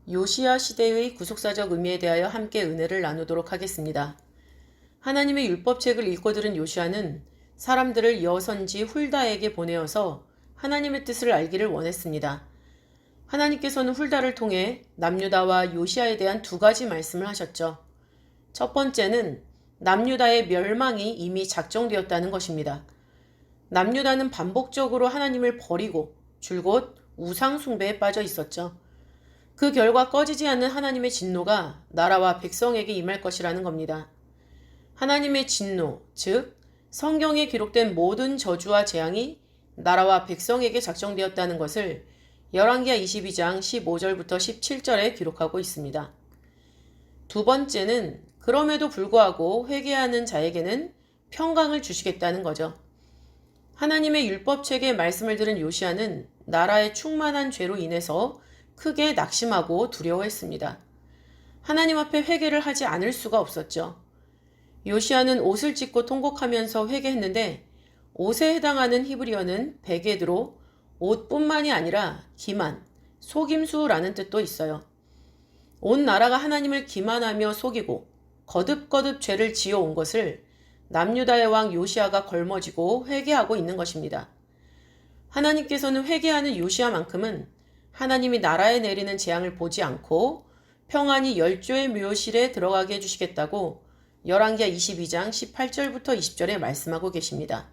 요시야 시대의 구속사적 의미에 대하여 함께 은혜를 나누도록 하겠습니다. 하나님의 율법책을 읽고 들은 요시야는 사람들을 여선지 훌다에게 보내어서 하나님의 뜻을 알기를 원했습니다. 하나님께서는 훌다를 통해 남유다와 요시야에 대한 두 가지 말씀을 하셨죠. 첫 번째는 남유다의 멸망이 이미 작정되었다는 것입니다. 남유다는 반복적으로 하나님을 버리고 줄곧 우상 숭배에 빠져 있었죠. 그 결과 꺼지지 않는 하나님의 진노가 나라와 백성에게 임할 것이라는 겁니다. 하나님의 진노, 즉 성경에 기록된 모든 저주와 재앙이 나라와 백성에게 작정되었다는 것을 열왕기하 22장 15절부터 17절에 기록하고 있습니다. 두 번째는 그럼에도 불구하고 회개하는 자에게는 평강을 주시겠다는 거죠. 하나님의 율법책의 말씀을 들은 요시야는 나라의 충만한 죄로 인해서 크게 낙심하고 두려워했습니다. 하나님 앞에 회개를 하지 않을 수가 없었죠. 요시야는 옷을 찢고 통곡하면서 회개했는데 옷에 해당하는 히브리어는 베게드로 옷뿐만이 아니라 기만, 속임수라는 뜻도 있어요. 온 나라가 하나님을 기만하며 속이고 거듭거듭 죄를 지어온 것을 남유다의 왕 요시야가 걸머지고 회개하고 있는 것입니다. 하나님께서는 회개하는 요시야만큼은 하나님이 나라에 내리는 재앙을 보지 않고 평안히 열조의 묘실에 들어가게 해주시겠다고 열왕기하 22장 18절부터 20절에 말씀하고 계십니다.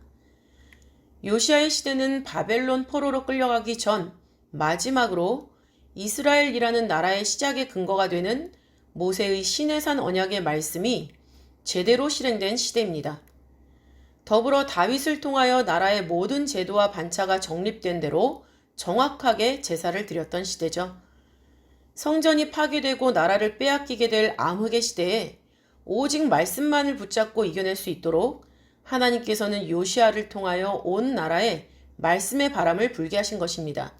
요시야의 시대는 바벨론 포로로 끌려가기 전 마지막으로 이스라엘이라는 나라의 시작의 근거가 되는 모세의 시내산 언약의 말씀이 제대로 실행된 시대입니다. 더불어 다윗을 통하여 나라의 모든 제도와 반차가 정립된 대로 정확하게 제사를 드렸던 시대죠. 성전이 파괴되고 나라를 빼앗기게 될 암흑의 시대에 오직 말씀만을 붙잡고 이겨낼 수 있도록 하나님께서는 요시야를 통하여 온 나라에 말씀의 바람을 불게 하신 것입니다.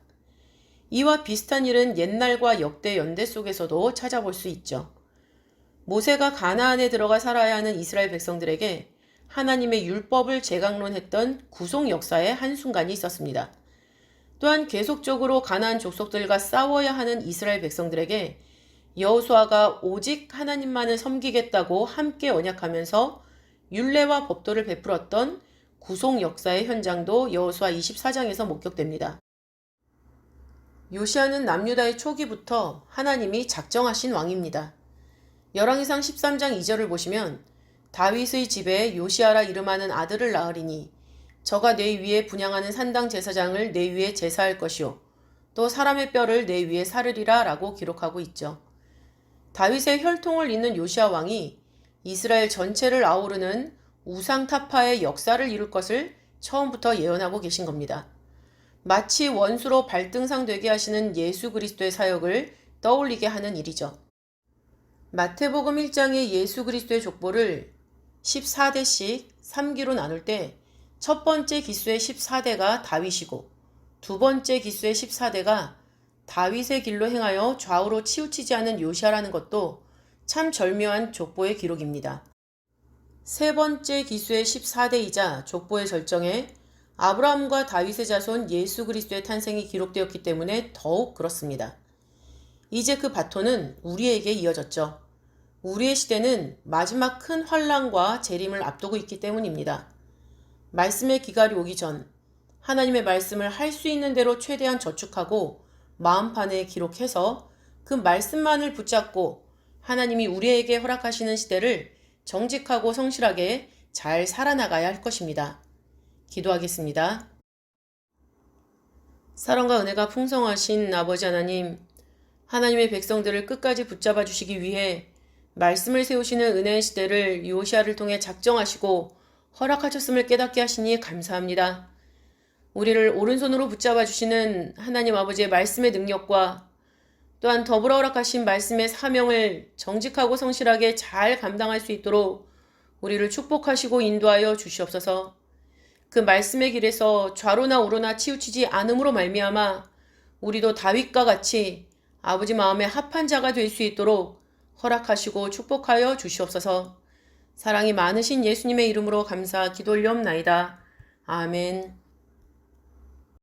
이와 비슷한 일은 옛날과 역대 연대 속에서도 찾아볼 수 있죠. 모세가 가나안에 들어가 살아야 하는 이스라엘 백성들에게 하나님의 율법을 재강론했던 구속 역사의 한순간이 있었습니다. 또한 계속적으로 가나안 족속들과 싸워야 하는 이스라엘 백성들에게 여호수아가 오직 하나님만을 섬기겠다고 함께 언약하면서 율례와 법도를 베풀었던 구속 역사의 현장도 여호수아 24장에서 목격됩니다. 요시야는 남유다의 초기부터 하나님이 작정하신 왕입니다. 열왕기상 13장 2절을 보시면 다윗의 집에 요시야라 이름하는 아들을 낳으리니 저가 내 위에 분향하는 산당 제사장을 내 위에 제사할 것이요 또 사람의 뼈를 내 위에 사르리라 라고 기록하고 있죠. 다윗의 혈통을 잇는 요시야 왕이 이스라엘 전체를 아우르는 우상타파의 역사를 이룰 것을 처음부터 예언하고 계신 겁니다. 마치 원수로 발등상되게 하시는 예수 그리스도의 사역을 떠올리게 하는 일이죠. 마태복음 1장의 예수 그리스도의 족보를 14대씩 3기로 나눌 때 첫 번째 기수의 14대가 다윗이고 두 번째 기수의 14대가 다윗의 길로 행하여 좌우로 치우치지 않은 요시야라는 것도 참 절묘한 족보의 기록입니다. 세 번째 기수의 14대이자 족보의 절정에 아브라함과 다윗의 자손 예수 그리스도의 탄생이 기록되었기 때문에 더욱 그렇습니다. 이제 그 바톤은 우리에게 이어졌죠. 우리의 시대는 마지막 큰 환란과 재림을 앞두고 있기 때문입니다. 말씀의 기갈이 오기 전 하나님의 말씀을 할 수 있는 대로 최대한 저축하고 마음판에 기록해서 그 말씀만을 붙잡고 하나님이 우리에게 허락하시는 시대를 정직하고 성실하게 잘 살아나가야 할 것입니다. 기도하겠습니다. 사랑과 은혜가 풍성하신 아버지 하나님, 하나님의 백성들을 끝까지 붙잡아 주시기 위해 말씀을 세우시는 은혜의 시대를 요시야를 통해 작정하시고 허락하셨음을 깨닫게 하시니 감사합니다. 우리를 오른손으로 붙잡아 주시는 하나님 아버지의 말씀의 능력과 또한 더불어 허락하신 말씀의 사명을 정직하고 성실하게 잘 감당할 수 있도록 우리를 축복하시고 인도하여 주시옵소서. 그 말씀의 길에서 좌로나 우로나 치우치지 않음으로 말미암아 우리도 다윗과 같이 아버지 마음에 합한 자가 될 수 있도록 허락하시고 축복하여 주시옵소서. 사랑이 많으신 예수님의 이름으로 감사 기도 올려옵나이다. 아멘.